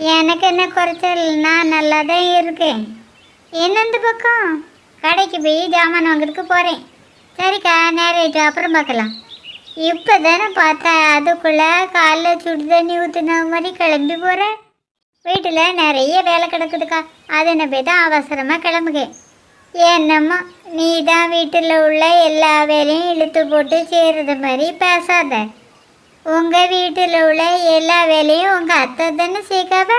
எனக்கு என்ன குறைச்சல், நான் நல்லா தான் இருக்கேன். என்னந்த பக்கம் கடைக்கு போய் ஜாமான் வாங்குறதுக்கு போகிறேன். சரிக்கா, நேரம் அப்புறம் பார்க்கலாம். இப்போ தானே பார்த்தா அதுக்குள்ளே காலைல சுடு தண்ணி ஊற்றுன மாதிரி கிளம்பி போகிறேன். வீட்டில் நிறைய வேலை கிடக்குதுக்கா, அதை நான் போய் தான் அவசரமாக கிளம்புங்க. என்னம்மா, நீ தான் வீட்டில் உள்ள எல்லா வேலையும் இழுத்து போட்டு செய்கிறது மாதிரி பேசாத. உங்கள் வீட்டில் உள்ள எல்லா வேலையும் உங்கள் அத்தை தானே செய்க்காவ.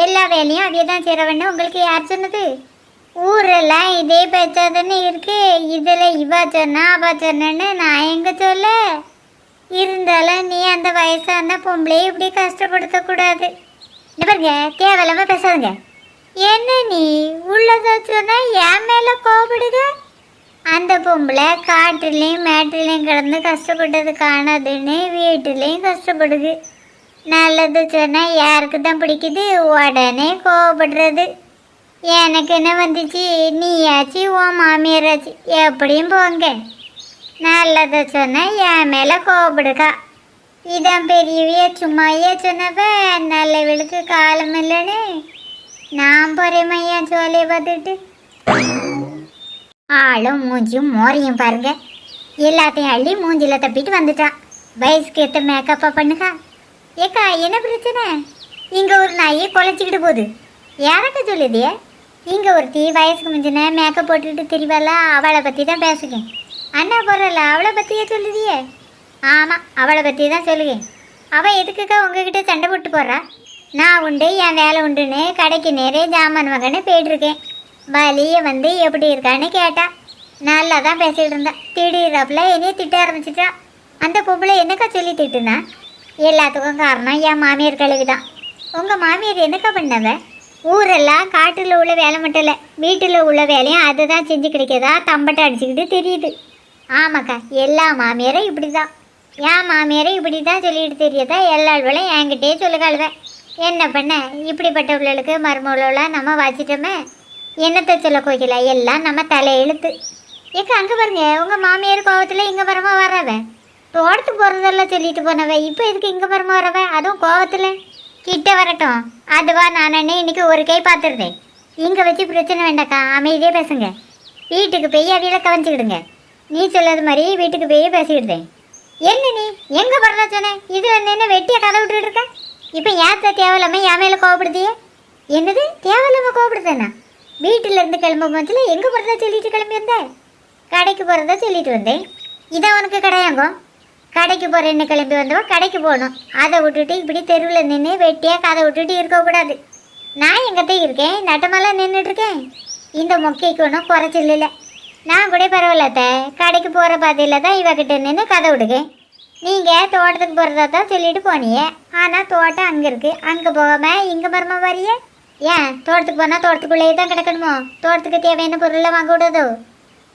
எல்லா வேலையும் அவைய தான் செய்கிறவன்னு உங்களுக்கு யார் சொன்னது? ஊரெல்லாம் இதே பேச்சா தானே இருக்கு. இதில் இவா சொன்னா அவா சொன்னேன்னு நான் எங்கே சொல்ல? இருந்தாலும் நீ அந்த வயசான பொம்பளையை இப்படி கஷ்டப்படுத்தக்கூடாது. என்ன பாருங்க, தேவையில்லாம பேசாதுங்க. என்ன நீ உள்ளதா சொன்னா என் மேலே கோபப்படுக? அந்த பொம்பளை காட்டுலேயும் மேட்டுலேயும் கிடந்து கஷ்டப்பட்டது காணாதுன்னு வீட்டுலேயும் கஷ்டப்படுது. நல்லது சொன்னால் யாருக்கு தான் பிடிக்குது? உடனே கோவப்படுறது. எனக்கு என்ன வந்துச்சு? நீயாச்சு உன் மாமியாராச்சு எப்படியும் போங்க. நல்லதை சொன்னால் என் மேலே கோவப்படுக்கா. இதான் பெரியவையே சும்மாயே சொன்னவ நல்லவளுக்கு காலம் இல்லைன்னு. நான் போகிறேன் மையா சோலையை பார்த்துட்டு. ஆளும் மூஞ்சியும் மோரையும் பாருங்க, எல்லாத்தையும் அள்ளி மூஞ்சியில் தப்பிட்டு வந்துட்டான். வயசுக்கு ஏற்ற மேக்கப்பா பண்ணுக்கா. ஏக்கா, என்ன பிரச்சனை? இங்கே ஒரு நாயை குலைச்சிக்கிட்டு போகுது. யாரக்கா சொல்லுதியே? இங்கே ஒருத்தி வயசுக்கு முந்தின மேக்கப் போட்டுக்கிட்டு திரிவாளா, அவளை பற்றி தான் பேசுகிறேன். அண்ணா போகிறல அவளை பற்றியே சொல்லுதியே? ஆமாம், அவளை பற்றி தான் சொல்லுவேன். அவள் எதுக்குக்கா உங்ககிட்ட சண்டை போட்டு போடுறா? நான் உண்டு, என் வேலை உண்டுன்னு கடைக்கு நேரே ஜாமான் வாங்கன்னு போயிட்டுருக்கேன். வலியை வந்து எப்படி இருக்கான்னு கேட்டா. நல்லா தான் பேசிகிட்டு இருந்தா. திடீர்னு என்னையே திட்ட ஆரம்பிச்சிட்டா. அந்த பொம்பளை என்னக்கா சொல்லி திட்டுனா? எல்லாத்துக்கும் காரணம் என் மாமியார் கழுவி தான். உங்கள் மாமியார் என்னக்கா பண்ணவ? ஊரெல்லாம் காட்டில் உள்ள வேலை மட்டும் இல்லை, வீட்டில் உள்ள வேலையும் அதை தான் செஞ்சு கிடைக்கதா தம்பட்டை அடிச்சுக்கிட்டு தெரியுது. ஆமாக்கா, எல்லா மாமியாரும் இப்படி தான். என் மாமியாரை இப்படி தான் சொல்லிட்டு தெரியுதா எல்லா வேலையும் என்கிட்டயே சொல்லுகாளுவேன். என்ன பண்ண, இப்படிப்பட்ட பிள்ளைகளுக்கு மருமகளெல்லாம் நம்ம வச்சிட்டோமே. என்னத்தை சொல்ல கோயிக்கல, எல்லாம் நம்ம தலையெழுத்து. ஏக்கா, அங்கே பாருங்க, உங்கள் மாமியார் கோவத்தில் இங்கே வரமா வரவ. தோட்டத்துக்கு போகிறதெல்லாம் சொல்லிட்டு போனவ இப்போ எதுக்கு இங்கே வரமா வரவ, அதுவும் கோவத்தில்? கிட்ட வரட்டும், அதுவா நான் இன்னைக்கு ஒரு கை பார்த்துருந்தேன். இங்கே வச்சு பிரச்சனை வேண்டாக்கா, அமைதியே பேசுங்க. வீட்டுக்கு போய் அவையில கவனிச்சுக்கிடுங்க. நீ சொல்லது மாதிரி வீட்டுக்கு போய் பேசிக்கிடுதேன். என்ன நீ எங்கே போகிறதா சொன்னேன்? இது என்ன வெட்டியாக கதை விட்டுட்டு இருக்க? இப்போ ஏத்த தேவையில்லாமல் என் மேலே கோவப்படுத்தியே? என்னது தேவையில்லாமல் கோவப்படுத்தேண்ணா? வீட்டில் இருந்து கிளம்பும் போதில் எங்கே போகிறதா சொல்லிட்டு கிளம்பியிருந்தேன்? கடைக்கு போகிறதா சொல்லிட்டு வந்தேன். இதான் உனக்கு கடையாங்கோ? கடைக்கு போகிறேன்னு கிளம்பி வந்தவா கடைக்கு போகணும். அதை விட்டுட்டு இப்படி தெருவில் நின்று வெட்டியாக கதை விட்டுட்டு இருக்கக்கூடாது. நான் எங்கத்தையும் இருக்கேன், நட்டமெல்லாம் நின்றுட்டுருக்கேன். இந்த மொக்கைக்கு ஒன்றும் குறைச்சல் இல்லை. நான் கூட பரவாயில்லத்த கடைக்கு போகிற பாதையில் தான் இவகிட்ட நின்று கதை விடுக்கேன். நீங்கள் தோட்டத்துக்கு போகிறதா தான் சொல்லிட்டு போனியே, ஆனால் தோட்டம் அங்கே இருக்குது. அங்கே போகாமல் இங்கே மரமா வரியே? ஏன் தோட்டத்துக்கு போனால் தோட்டத்துக்குள்ளேயே தான் கிடக்கணுமோ? தோட்டத்துக்கு தேவையான பொருளெல்லாம் வாங்க விடாதோ?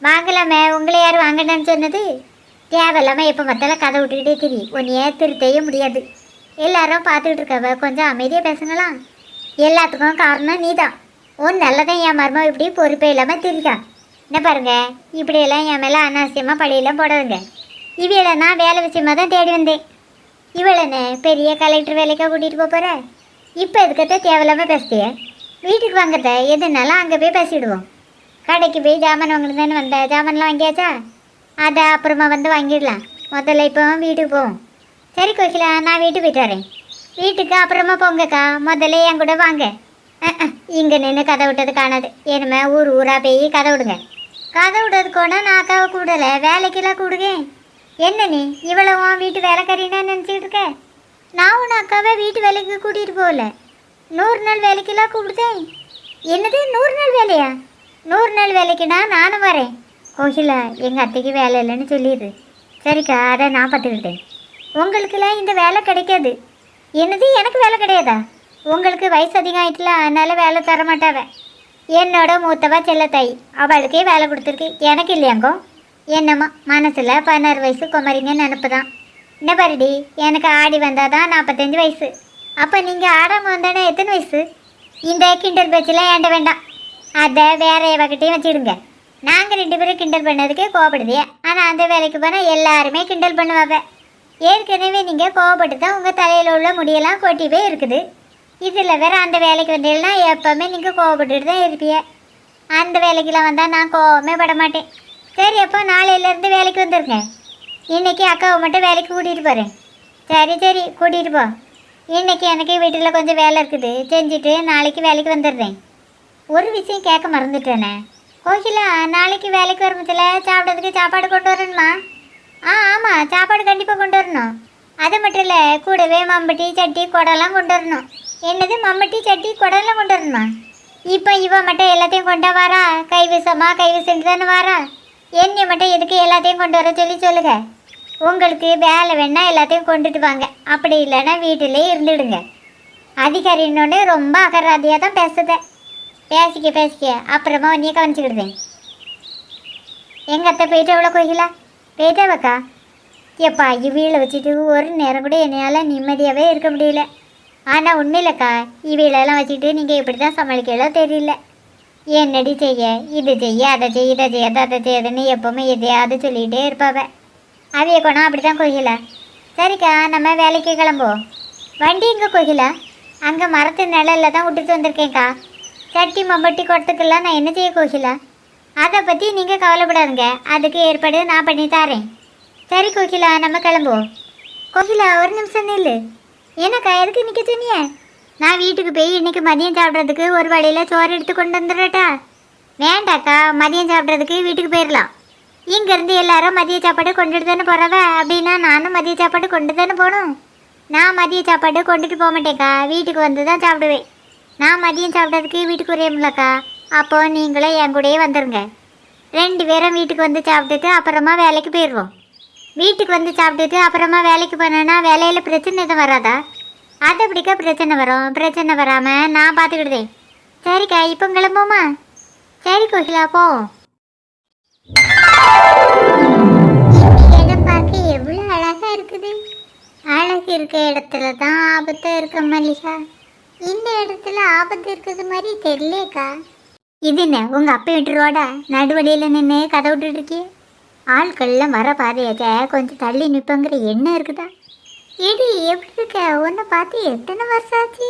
வாங்கலாமே, உங்களை யார் வாங்கினான்னு சொன்னது? தேவையில்லாமல் எப்போ மத்தால கதை விட்டுக்கிட்டே திரி, உன்னையே திருத்தையே முடியாது. எல்லாரும் பார்த்துக்கிட்டு இருக்கவ, கொஞ்சம் அமைதியாக பேசுங்களாம். எல்லாத்துக்கும் காரணம் நீ தான். உன் நல்லதான் என் மருமக இப்படி பொறுப்பே இல்லாமல் திரிக்கா. என்ன பாருங்க, இப்படியெல்லாம் என் மேலே அனாவசியமாக பழியெல்லாம் போடாதுங்க. இவளை நான் வேலை விஷயமாக தான் தேடி வந்தேன். இவளை பெரிய கலெக்டர் வேலைக்காக கூட்டிகிட்டு போகிற. இப்போ எதுக்கத்த தேவையில்லாமல் பேசுதிய? வீட்டுக்கு வாங்கத்த எதுனாலும் அங்கே போய் பேசிவிடுவோம். கடைக்கு போய் ஜாமான் வாங்கிட்டு தானே வந்த, ஜாமான்லாம் வாங்கியாச்சா? அதை அப்புறமா வந்து வாங்கிடலாம். முதல்ல இப்போ வீட்டுக்கு போவோம். சரி கோகிலா, நான் வீட்டுக்கு போயிட்டு வரேன். வீட்டுக்கு அப்புறமா போங்கக்கா, முதல்ல என் கூட வாங்க. இங்கே நின்று கதை விட்டது காணாது. ஏனுமே ஊர் ஊராக போய் கதை விடுங்க. கதை விடுறது கூட நான் அக்காவை கூடலை, வேலைக்கெல்லாம் கூடுங்க. என்ன நீ இவ்வளோ வீட்டு வேலைக்காரின்னா நினச்சிக்கிட்டு இருக்க? நான் உன் அக்காவை வீட்டு வேலைக்கு கூட்டிகிட்டு போகல, 100 நாள் வேலைக்கெல்லாம் கூப்பிடுதேன். என்னது 100 நாள் வேலையா? 100 நாள் வேலைக்குன்னா நானும் வரேன். கோகிலா, எங்கள் அத்தைக்கு வேலை இல்லைன்னு சொல்லிடு. சரிக்கா, அதை நான் பார்த்துக்கிட்டேன். உங்களுக்கெல்லாம் இந்த வேலை கிடைக்காது. என்னது எனக்கு வேலை கிடையாதா? உங்களுக்கு வயசு அதிகம் ஆயிட்டுல, அதனால் வேலை தர மாட்டாவ. என்னோட மூத்தவா செல்லத்தாய், அவளுக்கே வேலை கொடுத்துருக்கு, எனக்கு இல்லையாங்கோ? என்னம்மா மனசில் 16 வயசு குமரிங்கன்னு நினப்புதான். என்ன பாருடி, எனக்கு ஆடி வந்தால் தான் 45 வயசு. அப்போ நீங்கள் ஆடாமல் வந்தானே எத்தனை வயசு? இந்த கிண்டல் பேச்செல்லாம் ஏண்ட வேண்டாம். அதை வேற வகிட்டையும் வச்சுடுங்க. நாங்கள் 2 பேரும் கிண்டல் பண்ணதுக்கே கோவப்படுதே, ஆனால் அந்த வேலைக்கு போனால் எல்லாருமே கிண்டல் பண்ணுவாங்க. ஏற்கனவே நீங்கள் கோவப்பட்டு தான் உங்கள் தலையில் உள்ள முடியெல்லாம் கொட்டி போய் இருக்குது. இதில் வேற அந்த வேலைக்கு வந்தீங்கன்னா எப்போவுமே நீங்கள் கோவப்பட்டுட்டு தான் இருப்பீங்க. அந்த வேலைக்கெல்லாம் வந்தால் நான் கோவமே பட மாட்டேன். சரி, அப்போ நாளையிலேருந்து வேலைக்கு வந்துருங்க. இன்றைக்கி அக்காவை மட்டும் வேலைக்கு கூட்டிகிட்டு போகிறேன். சரி கூட்டிகிட்டு போ. இன்றைக்கி எனக்கு வீட்டில் கொஞ்சம் வேலை இருக்குது, செஞ்சுட்டு நாளைக்கு வேலைக்கு வந்துடுறேன். ஒரு விஷயம் கேட்க மறந்துட்டேனே கோகிலா, நாளைக்கு வேலைக்கு வரும்போதில் சாப்பிட்றதுக்கு சாப்பாடு கொண்டு வரணுமா? ஆமாம், சாப்பாடு கண்டிப்பாக கொண்டு வரணும். அது மட்டும் இல்லை, கூடவே மம்பட்டி சட்டி குடம்லாம் கொண்டு வரணும். என்னது, மம்பட்டி சட்டி குடம்லாம் கொண்டு வரணுமா? இப்போ இவ மட்டும் எல்லாத்தையும் கொண்டா வாரா? கைவிசன்ட்டு தானே வாரா? என்னை மட்டும் எதுக்கு எல்லாத்தையும் கொண்டு வர சொல்லி சொல்லுங்க. உங்களுக்கு வேலை வேணா எல்லாத்தையும் கொண்டுட்டு வாங்க, அப்படி இல்லைன்னா வீட்டிலே இருந்துடுங்க. அதிகாரின்னொன்னே ரொம்ப அகராதியாக தான் பேசிக்க அப்புறமா நீ கவனிச்சுக்கிடுவேன். எங்கள் அத்தை போயிட்டு எவ்வளோ கோகிலா? போயிட்டாவக்கா? எப்பா, இவீளை வச்சுட்டு ஒரு நேரம் கூட என்னால் நிம்மதியாகவே இருக்க முடியல. ஆனால் ஒன்றும் இல்லைக்கா, இவீளெல்லாம் வச்சுக்கிட்டு நீங்கள் இப்படி தான் சமாளிக்கலோ தெரியல. என்னடி செய்ய, இது செய்ய அதை செய்ய இதை செய்யாத அதை செய்யாதுன்னு எப்போவுமே எதையாவது சொல்லிகிட்டே இருப்பாவ. அவைய கோணம் அப்படி தான் கோகிலா. சரிக்கா, நம்ம வேலைக்கு கிளம்புவோம். வண்டி எங்கே கோகிலா? அங்கே மரத்து நிழலில் தான் விட்டுட்டு வந்திருக்கேன்க்கா. சட்டி மம்பட்டி கொட்டத்துக்கெல்லாம் நான் என்ன செய்ய கோகிலா? அதை பற்றி நீங்கள் கவலைப்படாதுங்க, அதுக்கு ஏற்பாடு நான் பண்ணி தரேன். சரி கோகிலா, நம்ம கிளம்புவோம். கோகிலா, ஒரு நிமிஷம் நில்லு. என்னக்கா, எதுக்கு நிற்க சொன்னிய? நான் வீட்டுக்கு போய் இன்றைக்கி மதியம் சாப்பிட்றதுக்கு ஒரு வழியில் சோறு எடுத்து கொண்டு வந்துடுறட்டா? வேண்டாக்கா, மதியம் சாப்பிட்றதுக்கு வீட்டுக்கு போயிடலாம். இங்கேருந்து எல்லாரும் மதிய சாப்பாடு கொண்டுட்டு தானே போகிறவ, அப்படின்னா நானும் மதிய சாப்பாடு கொண்டு தானே போகணும். நான் மதிய சாப்பாடு கொண்டுட்டு போக மாட்டேங்க்கா, வீட்டுக்கு வந்து தான் சாப்பிடுவேன். நான் மதியம் சாப்பிட்றதுக்கு வீட்டுக்கு வரேன்லக்கா, அப்போது நீங்களும் என் கூடயே வந்துடுங்க. 2 பேரும் வீட்டுக்கு வந்து சாப்பிட்டுட்டு அப்புறமா வேலைக்கு போயிடுவோம். வீட்டுக்கு வந்து சாப்பிட்டுட்டு அப்புறமா வேலைக்கு போனேன்னா வேலையில் பிரச்சனை எதுவும் வராதா? அது எப்படிக்கா பிரச்சனை வரும்? பிரச்சனை வராமல் நான் பார்த்துக்கிடுதேன். சரிக்கா, இப்போ கிளம்புமா? சரி கோகிலா, போவோம். இடம் பார்க்க எவ்வளோ அழகாக இருக்குது. அழகு இருக்க இடத்துல தான் ஆபத்து இருக்க மல்லிகா. இந்த இடத்துல ஆபத்து இருக்குது மாதிரி தெரியலேக்கா. இது என்ன, உங்கள் அப்பா வீட்டுருவாட நடுவழியில் நின்று கதை விட்டுட்டு இருக்கே? ஆட்கள்லாம் வர பாதையாச்ச கொஞ்சம் தள்ளி நிற்பங்கிற எண்ணம் இருக்குதா? ஏடி, எப்படி இருக்க? உன்னை பார்த்து எத்தனை வருஷம் ஆச்சு?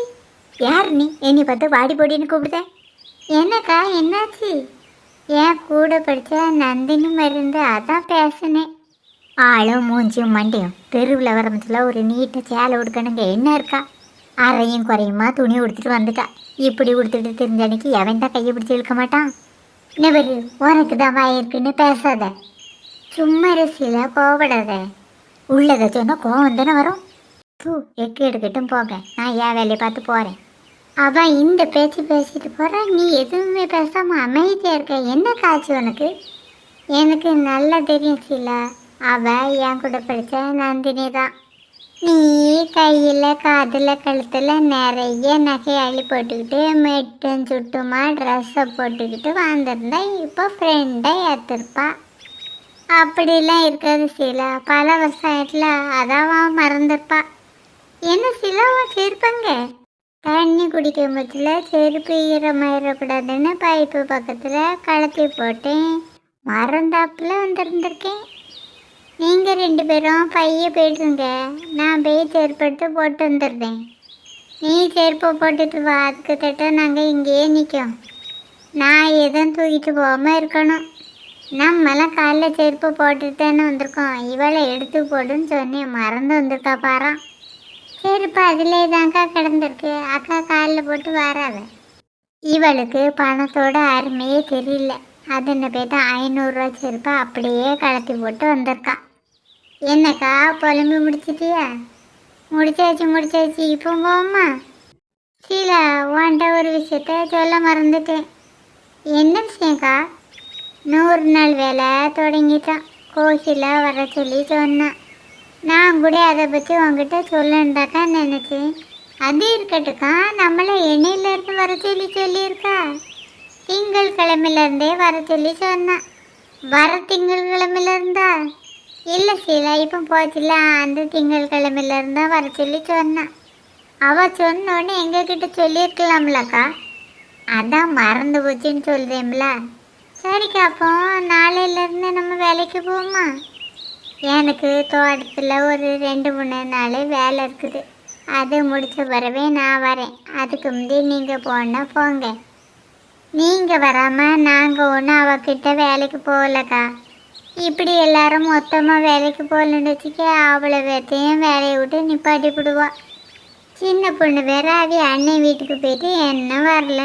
யார் நீ? என்னை பார்த்து வாடி போடின்னு கூப்பிடுதேன். என்னக்கா, என்னாச்சு? ஏன் கூட படித்த நந்தினி மருந்து, அதான் பேசினேன். ஆளும் மூஞ்சியும் மண்டியும் தெருவில் வரமத்துல ஒரு நீட்டை சேலை உடுக்கணுங்க என்ன இருக்கா? அறையும் குறையுமா துணி உடுத்துட்டு வந்துட்டா. இப்படி உடுத்துட்டு தெரிஞ்ச அன்னைக்கு எவன் தான் கையை பிடிச்சி இழுக்க மாட்டான். நெவரு, உனக்கு தான் வாயிருக்குன்னு பேசாத. சும்மா ரசியில் கோவப்படாத. உள்ளதை சொன்னால் கோவம் தானே வரும். எக்கு எடுக்கட்டும் போக, நான் என் வேலையை பார்த்து போகிறேன். அவன் இந்த பேச்சு பேசிட்டு போகிறான், நீ எதுவுமே பேசாமல் அமைதியாக இருக்க. என்ன காய்ச்சி உனக்கு? எனக்கு நல்லா தெரியும் சீலா, அவள் என் கூட படித்த நந்தினி தான். நீ கையில் காதில் கழுத்தில் நிறைய நகை அள்ளி போட்டுக்கிட்டு மெட்டும் சுட்டுமா ட்ரெஸ்ஸை போட்டுக்கிட்டு வந்திருந்தா இப்போ ஃப்ரெண்டாக ஏற்றிருப்பா. அப்படிலாம் இருக்காது சீலா, பல வருஷத்தில் அதான் மறந்துருப்பா. என்ன சீலா, செருப்பாங்க தண்ணி குடிக்கும் பட்சத்தில் செருப்பு ஈரமாயிடக்கூடாதுன்னு பைப்பு பக்கத்தில் கலத்தி போட்டேன், மறந்தாப்பில் வந்திருந்திருக்கேன். நீங்கள் 2 பேரும் பைய போய்ட்டுருங்க, நான் போய் செருப்பு எடுத்து போட்டு வந்துடுறேன். நீ செருப்பை போட்டுட்டு வா, அதுக்கு தட்ட நாங்கள் இங்கேயே நிற்கும். நான் எதுவும் தூக்கிட்டு போகாமல் இருக்கணும். நம்மளாம் காலையில் செருப்பு போட்டுட்டு தானே வந்திருக்கோம். இவளை எடுத்து போடுன்னு சொன்னேன், மறந்து வந்திருக்கா பாரா. செருப்பு அதிலே தாங்க்கா கிடந்திருக்கு, அக்கா காலில் போட்டு வராத. இவளுக்கு பணத்தோட அருமையே தெரியல, அதுன்னு போய்ட்டு 500 ரூபா செருப்பை அப்படியே கலத்தி போட்டு வந்திருக்கான். என்னக்கா, புலம்பி முடிச்சிட்டியா? முடிச்சாச்சு. இப்போ போமா சீலா, உன்ட்ட ஒரு விஷயத்த சொல்ல மறந்துட்டேன். என்ன விஷயம்க்கா? 100 நாள் வேலை தொடங்கிட்டான். கோகிலா வர சொல்லி சொன்னான். நான் கூட அதை பற்றி உங்ககிட்ட சொல்லண்டாக்கா நினச்சேன். அது இருக்கட்டுக்கா, நம்மளை எண்ணெயிலேருந்து வர சொல்லியிருக்கா. திங்கட்கிழமையிலேருந்தே வர சொல்லி சொன்னான். வர திங்கட்கிழமையிலேருந்தா? இல்லை சீலா, இப்போ போச்சுல, அந்த திங்கட்கிழமையிலேருந்தா வர சொல்லி சொன்னான். அவள் சொன்னோன்னே எங்ககிட்ட சொல்லியிருக்கலாம்லக்கா, அதான் மறந்து போச்சுன்னு சொல்லுதேம்ல. சரிக்கா, அப்போ நாளையிலேருந்து நம்ம வேலைக்கு போவோமா? எனக்கு தோட்டத்தில் ஒரு 2-3 நாள் வேலை இருக்குது. அது முடிச்ச பிறவே நான் வரேன். அதுக்கு முந்தைய நீங்கள் போனால் போங்க. நீங்கள் வராமல் நாங்கள் ஒன்றும் அவகிட்ட வேலைக்கு போகலக்கா. இப்படி எல்லாரும் மொத்தமாக வேலைக்கு போகலன்னு வச்சுக்க அவ்வளோ பேர்த்தையும் வேலையை விட்டு நிப்பாட்டி விடுவா. சின்ன பொண்ணு வேற அது அண்ணன் வீட்டுக்கு போயிட்டு என்ன வரல.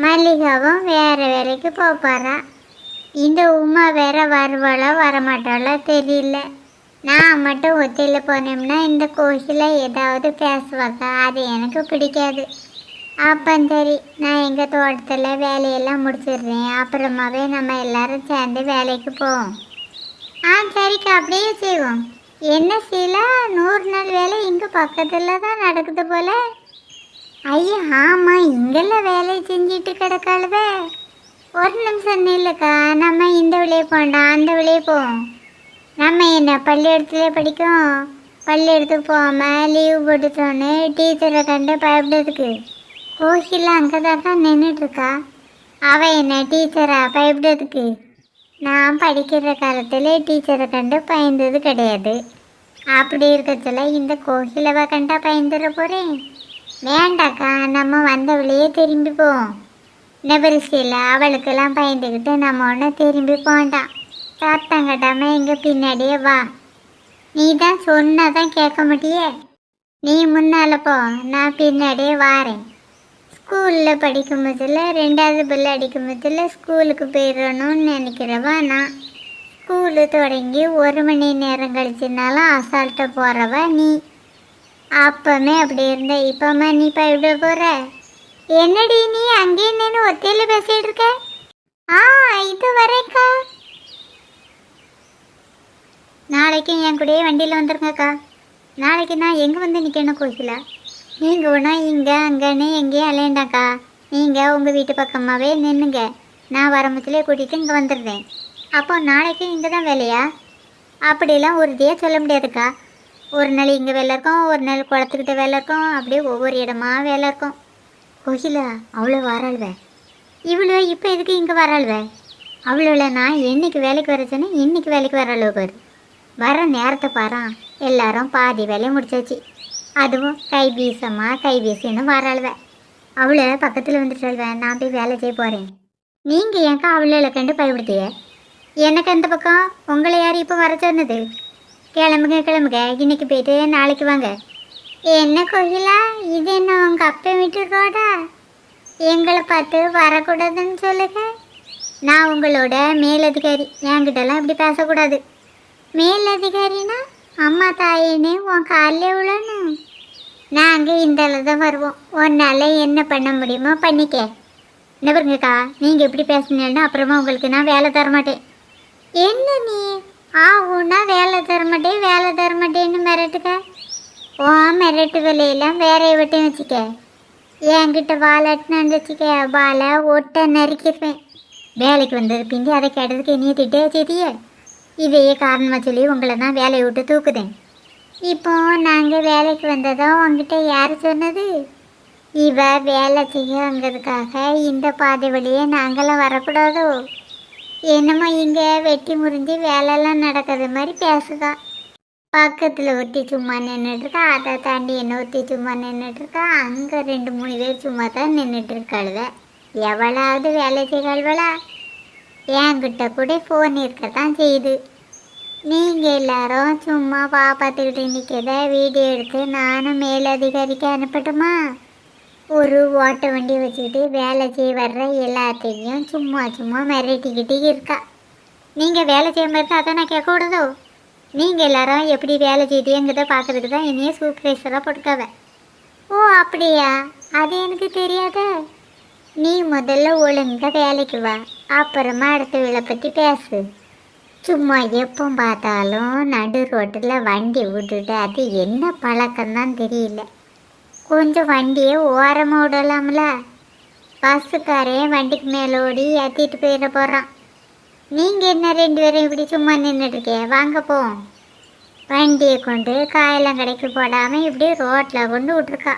மல்லிகாவும் வேறு வேலைக்கு போப்பாரா. இந்த உமா வேற வருவாளோ வரமாட்டாளோ தெரியல. நான் மட்டும் ஒத்தையில் போனோம்னா இந்த கோயில ஏதாவது பேசுவாங்க, அது எனக்கு பிடிக்காது. அப்போ சரி, நான் எங்கள் தோட்டத்தில் வேலையெல்லாம் முடிச்சிடுறேன், அப்புறமாவே நம்ம எல்லாரும் சேர்ந்து வேலைக்கு போவோம். சரிக்கா, அப்படியே செய்வோம். என்ன செய்யல, 100 நாள் வேலை இங்கே பக்கத்தில் தான் நடக்குது போல. ஐயா ஆமாம், இங்கெல்லாம் வேலை செஞ்சிட்டு கிடக்காளுவே. ஒரு நிமிஷம் இல்லைக்கா, நம்ம இந்த வழியே போண்டா அந்த வழியே போவோம். நம்ம என்ன பள்ளிக்கூடத்துலேயே படிக்கும்? பள்ளிக்கூடத்துக்கு போகாமல் லீவு போட்டுட்டோன்னு டீச்சரை கண்டு பயப்படுறதுக்கு கோகில அங்கே தான் நின்றுட்டுருக்கா. அவள் என்ன டீச்சரா பயப்படுறதுக்கு? நான் படிக்கிற காலத்தில் டீச்சரை கண்டு பயந்தது கிடையாது. அப்படி இருக்கிறதுல இந்த கோகிலவை கண்டா பயந்துட போகிறேன்? வேண்டாக்கா, நம்ம வந்தவளையே திரும்பி போவோம். நெபரிசியில் அவளுக்கெல்லாம் பயந்துக்கிட்டு நம்ம ஒன்று திரும்பி போண்டாம். சத்தம் கட்டாம எங்கள் பின்னாடியே வா. நீ தான் சொன்னாதான் கேட்க மாட்டியே. நீ முன்னால் போ, நான் பின்னாடியே வாரேன். ஸ்கூலில் படிக்கும் போதில் 2வது பில் அடிக்கும் போதில் ஸ்கூலுக்கு போயிடணும்னு நினைக்கிறவா நான். ஸ்கூலு தொடங்கி 1 மணி நேரம் கழிச்சுனாலும் அசால்ட்டாக போகிறவா நீ. அப்பமே அப்படி இருந்த இப்போம்மா நீ போய்விட போகிற? என்னடி நீ அங்கேயே நின்று ஒத்தையில் பேசிகிட்டு இருக்க? இது வரேக்கா. நாளைக்கு என் கூடயே வண்டியில் வந்துருங்கக்கா. நாளைக்கு நான் எங்கே வந்து நிற்கணும் கோயில? நீங்கள் ஒன்றா இங்கே அங்கேன்னு எங்கேயும் அலையண்டாக்கா. நீங்கள் உங்கள் வீட்டு பக்கமாகவே நின்றுங்க. நான் வரம்பத்துலேயே கூட்டிகிட்டு இங்கே வந்துடுறேன். அப்போ நாளைக்கு இங்கே தான் வேலையா? அப்படிலாம் உறுதியாக சொல்ல முடியாதுக்கா. ஒரு நாள் இங்கே வேலை இருக்கும், ஒரு நாள் குளத்துக்கிட்ட வேலை இருக்கும், அப்படியே ஒவ்வொரு இடமா வேலை இருக்கும். கோயிலா அவ்வளோ வராள்வே? இவ்வளோ இப்போ எதுக்கு இங்கே வராள்வே? அவ்வளோல நான் என்னைக்கு வேலைக்கு வர சொன்னேன், இன்னைக்கு வேலைக்கு வர அளவு பாரு. வர நேரத்தை பாரு, எல்லாரும் பாதி வேலையை முடிச்சாச்சு. அதுவும் கை வீசின்னு வராள்வே. அவளை பக்கத்தில் வந்துட்டாள்வேன். நான் போய் வேலை செய்ய போகிறேன். நீங்கள் ஏன்க்கா அவளை கண்டு பயப்படுத்திய? எனக்கு அந்த பக்கம் உங்களை யார் இப்போ வர சொன்னது? கிளம்புங்க, இன்னைக்கு போயிட்டு நாளைக்கு வாங்க. என்ன கோயிலா, இது என்ன உங்கள் அப்பா வீட்டு ரோடா? எங்களை பார்த்து வரக்கூடாதுன்னு சொல்லுங்க. நான் உங்களோட மேலதிகாரி, என்கிட்டலாம் இப்படி பேசக்கூடாது. மேலதிகாரினா அம்மா தாயின்னு உன் காலில் விழணும். நாங்கள் இந்த அளவு தான் வருவோம். உன்னால் என்ன பண்ண முடியுமோ பண்ணிக்க. என்ன பாருங்கக்கா, நீங்கள் எப்படி பேசுனீங்கன்னா அப்புறமா உங்களுக்கு நான் வேலை தரமாட்டேன். என்ன நீ ஆகுன்னா வேலை தரமாட்டேன்னு மிரட்டுக்க? ஓ மிரட்டு வேலையெல்லாம் வேறைய விட்டையும் வச்சுக்க. என்கிட்ட வாழட்டுன்னு வச்சுக்க, வாழை ஒட்ட நறுக்கிடுவேன். வேலைக்கு வந்தது பிந்தி அதை கேட்டதுக்கு நீ திட்டே செய்திய. இதையே காரணமாக சொல்லி உங்களை தான் வேலையை விட்டு தூக்குதேன். இப்போ நாங்கள் வேலைக்கு வந்ததோ உங்ககிட்ட யார் சொன்னது? இவ வேலை செய்யங்கிறதுக்காக இந்த பாதை வழியே நாங்களாம் வரக்கூடாதோ? என்னமோ இங்கே வெட்டி முறிஞ்சு வேலையெல்லாம் நடக்கிறது மாதிரி பேசுதா. பக்கத்தில் ஒருத்தி சும்மா நின்றுட்டுருக்கா, அதை தாண்டி என்ன ஒருத்தி சும்மா நின்றுட்டுருக்கா, அங்கே 2-3 பேர் சும்மா தான் நின்றுட்டு இருக்காளுவ. எவ்வளவு வேலை செய்வாள்வளா? என்கிட்ட கூட ஃபோன் இருக்க தான் செய்யுது. நீங்கள் எல்லாரும் சும்மா பார்த்துக்கிட்டு நிற்கிறத வீடியோ எடுத்து நானும் மேலதிகாரிக்கு அனுப்பட்டுமா? ஒரு ஓட்ட வண்டி வச்சுக்கிட்டு வேலை செய்ய வர்ற எல்லாத்தையும் சும்மா மிரட்டிக்கிட்டு இருக்கா. நீங்கள் வேலை செய்ய மாதிரி அதை நான் கேட்கக்கூடாதோ? நீங்கள் எல்லாரும் எப்படி வேலை செய்யுதுங்கிறத பார்க்குறதுக்கு தான் என்னையே சூப்பர்வைசராக போட்டுக்காவ. ஓ அப்படியா? அது எனக்கு தெரியாத. நீ முதல்ல ஒழுங்காக வேலைக்கு வா, அப்புறமா அடுத்த வேலை பற்றி பேசு. சும்மா எப்போ பார்த்தாலும் நடு ரோட்டில் வண்டி விட்டுட்டு அது என்ன பழக்கம்தான் தெரியல. கொஞ்சம் வண்டியை ஓரமாக விடலாம்ல? பஸ்ஸுக்காரன் வண்டிக்கு மேலே ஓடி ஏற்றிட்டு போயிட போகிறான். நீங்கள் என்ன 2 பேரும் இப்படி சும்மா நின்றுட்டுருக்கே? வாங்க போவோம். வண்டியை கொண்டு காயெல்லாம் கடைக்கு போடாமல் இப்படி ரோட்டில் கொண்டு விட்ருக்கா.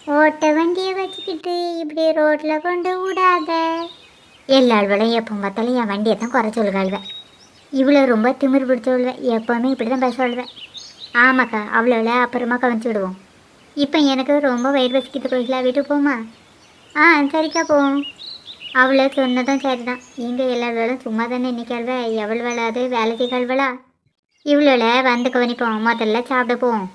ஓட்ட வண்டியை வச்சுக்கிட்டு இப்படி ரோட்டில் கொண்டு விடாத. எல்லாழ்வளும் எப்போ பார்த்தாலும் என் வண்டியை தான் குறை சொல்லுகாள்வேன். இவ்வளோ ரொம்ப திமிர் பிடிச்ச விடுவேன். எப்போவுமே இப்படி தான் பேச விடுவேன். ஆமாக்கா, அவ்வளோவில் அப்புறமா கவனிச்சு விடுவோம். இப்போ எனக்கு ரொம்ப வயிறு வசிக்கிட்டு கோயிலா வீட்டுக்கு போமா? ஆ சரிக்கா போவோம். அவளை சொன்னதும் சரிதான். இங்கே எல்லா வேலும் சும்மா தானே நிற்கல்வ. எவ்வளோ வேலை அது வேலை செய்கல்வளா? இவ்வளோல வந்து கவனிப்போம். முதல்ல சாப்பிட போவோம்.